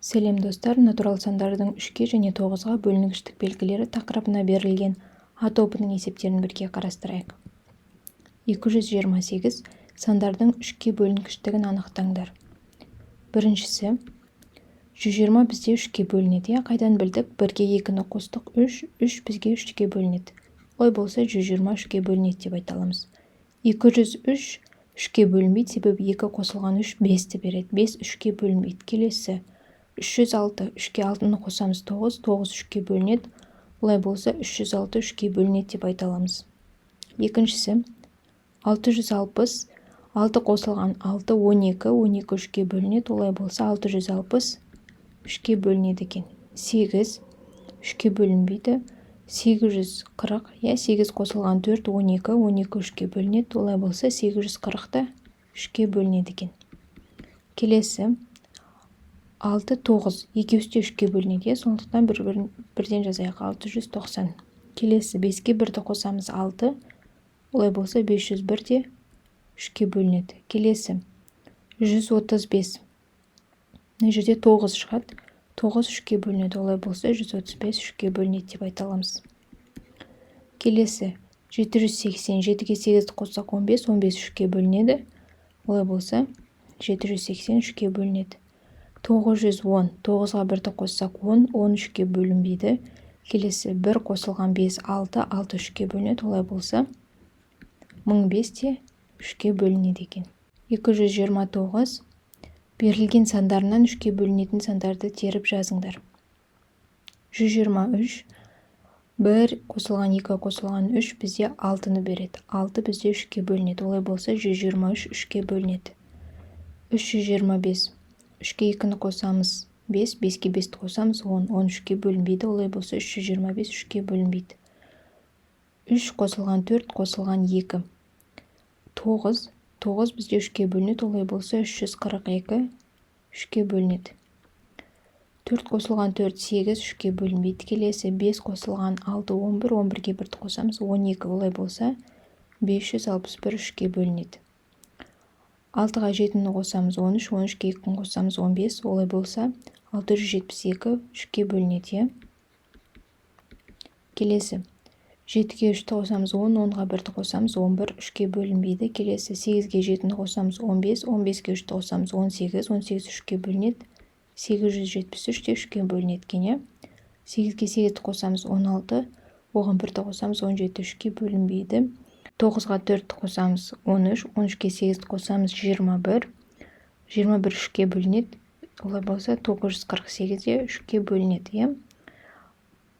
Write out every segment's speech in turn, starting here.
Сәлем достар, натурал сандардың 3-ке және 9-ға бөлінгіштік белгілері тақырыбына берілген А тобының есептерін бірге қарастырайық. 228 сандардың 3-ке бөлінгіштігін анықтаңдар. Біріншісі, 120 бізде 3-ке бөлінеді. Қайдан білдік? 1-ге 2-ні қостық 3, 3 бізге 3-ке бөлінеді. Ой болса 120 3-ке бөлінеді деп айта аламыз. 203 3-ке бөлінбейді, себебі 2 қосылған 3 5-ті береді. 5 3-ке бөлінбейді. Келесі 306 3-ке 6-ны қосамыз 9, 9 3-ке бөлінеді. Олай болса 306 3-ке бөлінеді деп айта аламыз. Екіншісі 660 6 қосылған 6 12, 12 3-ке бөлінеді. Олай болса 660 3-ке бөлінеді екен. 8 3-ке бөлінбейді. 840, 8 қосылған 4 12, 12 3-ке бөлінеді. Олай болса 840 3-ке бөлінеді екен. Келесі 6 9 екеуісі де 3-ке бөлінеді. Сондықтан бірден жазайық 690. Келесі 5-ке 1-ді қосамыз 6. Олай болса 501 де 3-ке бөлінеді. Келесі 135. Мына жерде 9 шығады. 9 3-ке бөлінеді. Олай болса 135 3-ке бөлінеді деп айта аламыз. Келесі 780. 7-ге 8-ді қоссақ 15, 15 3-ке бөлінеді. Олай болса 780 3-ке бөлінеді. 910. 9-ға 1-ді қоссақ 10, 10 3-ке бөлінбейді. Келесі 1 қосылған 5 6, 6 3-ке бөлінеді. Олай болса 1005 де 3-ке бөлінеді екен. 229. Берілген сандарынан 3-ке бөлінетін сандарды теріп жазыңдар. 123. 1 қосылған 2 қосылған 3 бізде 6-ны береді. 6 бізде 3-ке бөлінеді. Олай болса 123 3-ке бөлінеді. 325. 3-ке 2-ні қосамыз 5, 5-ке 5-ті қосамыз 10, 10 3-ке бөлінбейді. Олай болса 325 3-ке бөлінбейді. 3 қосылған 4 қосылған 2. 9, 9 бізде 3-ке бөлінеді. Олай болса 342 3-ке бөлінеді. 4 қосылған 4 8 3-ке бөлінбейді. Келесі 5 қосылған 6 11, 11-ге 1-ді қосамыз 12. Олай болса 561 3-ке бөлінеді. 6-ға 7-ні қосамыз 13, 13-ге 2-ні қосамыз 15. Олай болса 672 3-ке бөлінеді. Келесі 7-ге 3-ті қосамыз 10, 10-ға 1-ді қосамыз 11, 3-ке бөлінбейді. Келесі 8-ге 7-ні қосамыз 15, 15-ге 3-ті қосамыз 18, 18 3-ке бөлінеді. 873 де 3-ке бөлінеді екен. 8-ге 8-ді қосамыз 16, оған 1-ді қосамыз 17, 3-ке бөлінбейді. 9-ға 4-ті қосамыз 13, 13-ге 8-ді қосамыз 21, 21 3-ке бөлінеді. Олай болса 948 де 3-ке бөлінеді.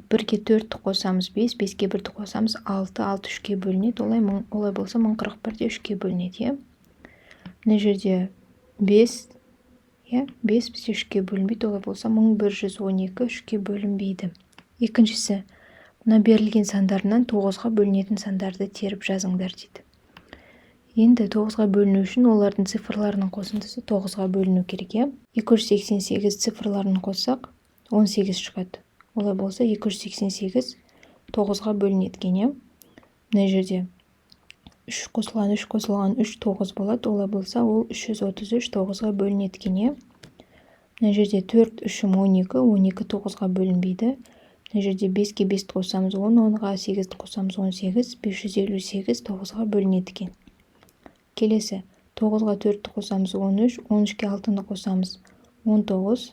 1-ге 4-ті қосамыз 5, 5-ге 1-ді қосамыз 6, 6 3-ке бөлінеді. Олай болса 1041 де 3-ке бөлінеді. Мына жерде 5, 5 бізде 3-ке бөлінбейді. Олай болса 1112 3-ке бөлінбейді. Екіншісі, мына берілген сандарынан 9-ға бөлінетін сандарды теріп жазыңдар дейді. Енді 9-ға бөліну үшін олардың цифрларының қосындысы 9-ға бөліну керек. 288 цифрларын қоссақ 18 шығады. Олай болса 288 9-ға бөлінеді екен. Мына жерде 3 қосылған 3 қосылған 3 9 болады. Олай болса ол 333 9-ға бөлінеді екен. Мына жерде 4 3 12, 12 9-ға бөлінбейді. Мына жерде 5-ге 5-ті қосамыз 10, 10-ға 8-ді қосамыз 18, 558 9-ға бөлінеді екен. Келесі 9-ға 4-ті қосамыз 13, 13-ге 6-ны қосамыз 19,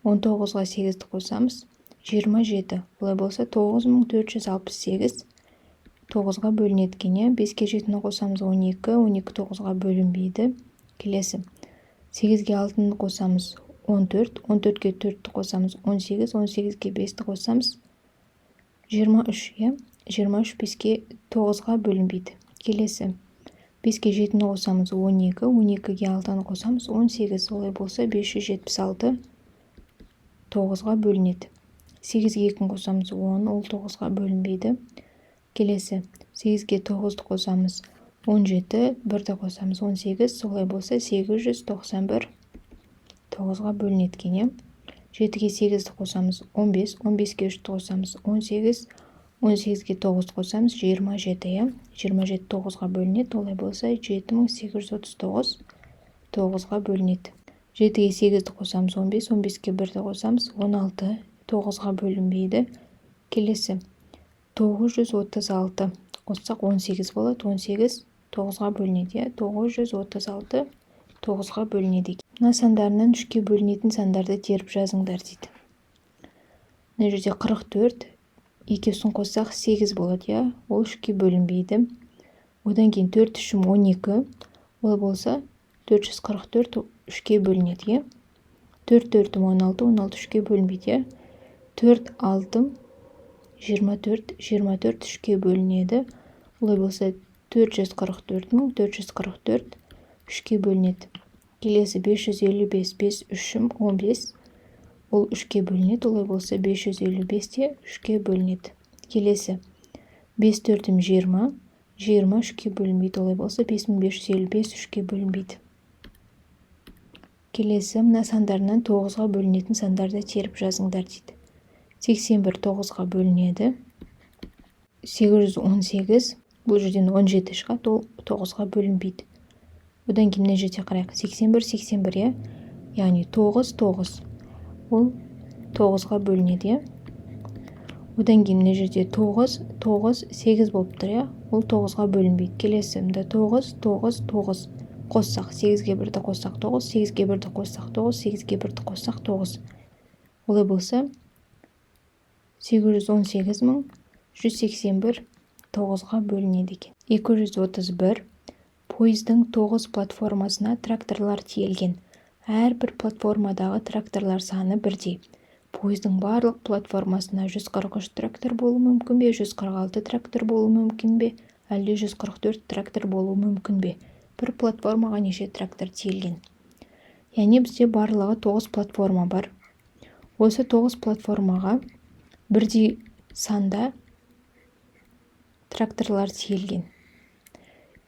19-ға 8-ді қосамыз 27. Олай болса 9468 9-ға бөлінеді екен. 5-ге 7-ні қосамыз 12, 12 9-ға бөлінбейді. Келесі 8-ге 6-ны қосамыз 14, 14-ге 4-ті қосамыз 18, 18-ге 5-ті қосамыз 23. 23 5-ге 9-ға бөлінбейді. Келесі 5-ге 7-ні қосамыз 12, 12-ге 6-ны қосамыз 18. Олай болса 576 9-ға бөлінеді. 8-ге 2-ні қосамыз 10, ол 9-ға бөлінбейді. Келесі 8-ге 9-ды қосамыз 17, 1-ді қосамыз 18, солай болса 891 9-ға бөлінеді екен. 7-ге 8-ді қосамыз 15, 15-ге 3-ді қосамыз 18, 18-ге 9-ды қосамыз 27. 27 9-ға бөлінеді. Олай болса 7839 9-ға бөлінеді. 7-ге 8-ді қосамыз 15, 15-ге 1-ді қосамыз 16, 9-ға бөлінбейді. Келесі 936 қоссақ 18 болады, 18 9-ға бөлінеді. 936 9-ға бөлінеді. Мына сандарынан 3-ке бөлінетін сандарды теріп жазыңдар дейді. Мына жерде 44, екеусін қоссақ 8 болады, ол 3-ке бөлінбейді. Одан кейін 4 3 12, ол болса 444 3-ке бөлінеді. 4 4 16, 16 3-ке бөлінбейді. 4 6 24, 24 3-ке бөлінеді. Олай болса 444 444 3-ке бөлінеді. Келесі 555, 5 3 15, ол 3-ке бөлінеді. Олай болса 555 те 3-ке бөлінеді. Келесі 5 4 20, 20 3-ке бөлінбейді. Олай болса 5555 3-ке бөлінбейді. Келесі мына сандарынан 9-ға бөлінетін сандарды теріп жазыңдар дейді. 81 9-ға бөлінеді. 818, бұл жерден 17 шығады, ол 9-ға бөлінбейді. Одан кейін мына жерде қарайық. 81 81, яғни 9 9, ол 9-ға бөлінеді. Одан кейін мына жерде 9 9 8 болып тұр, ол 9-ға бөлінбейді. Келесі мында 9 9 9 қоссақ 8-ге 1-ді қоссақ 9, 8-ге 1-ді қоссақ 9, 8-ге 1-ді қоссақ 9. Олай болса 818 181 9-ға бөлінеді екен. 231. Пойыздың 9 платформасына тракторлар тиелген. Әрбір платформадағы тракторлар саны бірдей. Пойыздың барлық платформасына 143 трактор болуы мүмкін бе, 146 трактор болуы мүмкін бе, әлде 144 трактор болуы мүмкін бе? Бір платформаға неше трактор тиелген? Яғни бізде барлығы 9 платформа бар. Осы 9 платформаға бірдей санда тракторлар тиелген.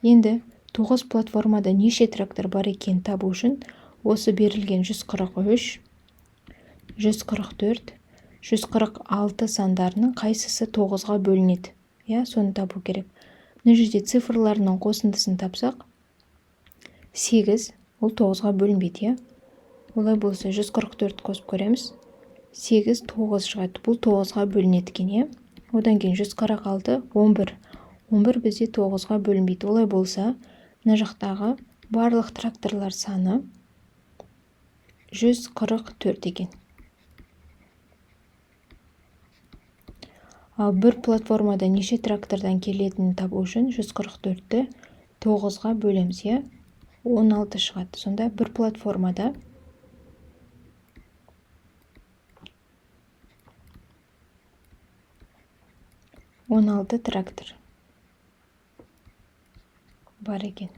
Енді 9 платформада неше трактор бар екен табу үшін осы берілген 143, 144, 146 сандарының қайсысы 9-ға бөлінеді? Соны табу керек. Мына жерде цифрларының қосындысын тапсақ, 8, ол 9-ға бөлінбейді. Олай болса 144 қосып көреміз. 8 9 шығады. Бұл 9-ға бөлінеді екен. Одан кейін 146 11. 11 бізде 9-ға бөлінбейді. Олай болса, мына жақтағы барлық тракторлар саны 144 екен. Ал бір платформада неше трактордан келетінін табу үшін 144-ті 9-ға бөлеміз, 16 шығады. Сонда бір платформада 16 трактор бар екен.